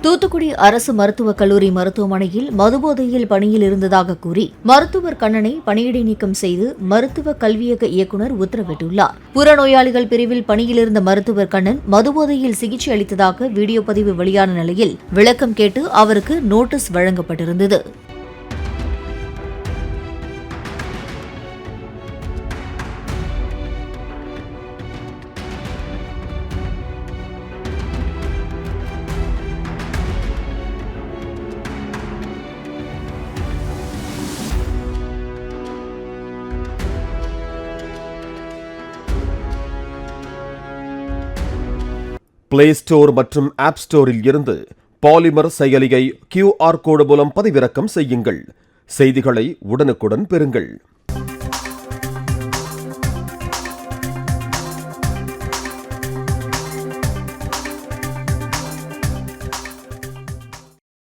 தூத்துக்குடி அரசு மருத்துவக் கல்லூரி மருத்துவமனையில் மதுபோதையில் பணியில் இருந்ததாக கூறி மருத்துவர் கண்ணனை பணியிடை நீக்கம் செய்து மருத்துவ கல்வியக இயக்குநர் உத்தரவிட்டுள்ளார். புறநோயாளிகள் பிரிவில் பணியில் இருந்த மருத்துவர் கண்ணன் மதுபோதையில் சிகிச்சை அளித்ததாக வீடியோ பதிவு வெளியான நிலையில் விளக்கம் கேட்டு அவருக்கு நோட்டீஸ் வழங்கப்பட்டிருந்தது. பிளே ஸ்டோர் மற்றும் ஆப் ஸ்டோரில் இருந்து பாலிமர் செயலியை QR கோடு மூலம் பதிவிறக்கம் செய்யுங்கள். செய்திகளை உடனுக்குடன் பெறுங்கள்.